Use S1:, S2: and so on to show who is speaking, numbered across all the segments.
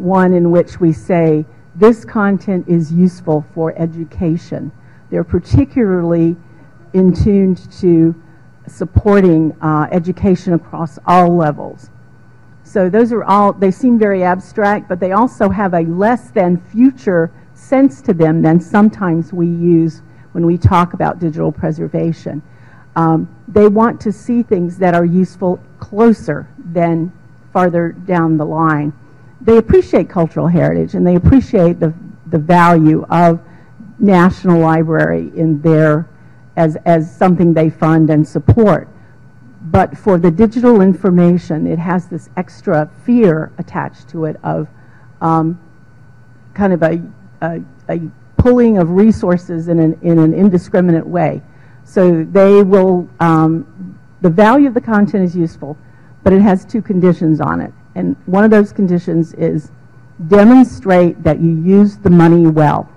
S1: one in which we say this content is useful for education. They're particularly in tune to supporting education across all levels. So those are all, they seem very abstract, but they also have a less than future sense to them than sometimes we use when we talk about digital preservation. They want to see things that are useful closer than farther down the line. They appreciate cultural heritage, and they appreciate the value of National Library in their, as something they fund and support. But for the digital information, it has this extra fear attached to it of kind of a pulling of resources in an indiscriminate way. So they will, the value of the content is useful, but it has two conditions on it. And one of those conditions is demonstrate that you use the money well.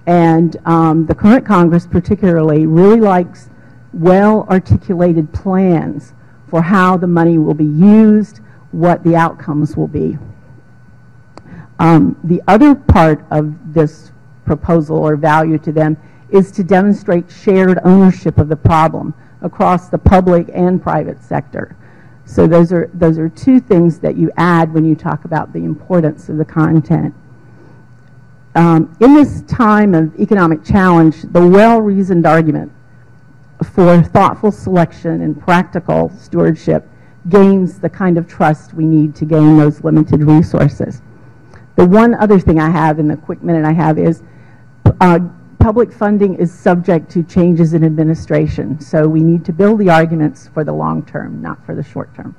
S1: And the current Congress particularly really likes well-articulated plans for how the money will be used, what the outcomes will be. The other part of this proposal or value to them is to demonstrate shared ownership of the problem across the public and private sector. So those are two things that you add when you talk about the importance of the content. In this time of economic challenge, the well-reasoned argument for thoughtful selection and practical stewardship gains the kind of trust we need to gain those limited resources. The one other thing I have in the quick minute I have is public funding is subject to changes in administration, so we need to build the arguments for the long term, not for the short term.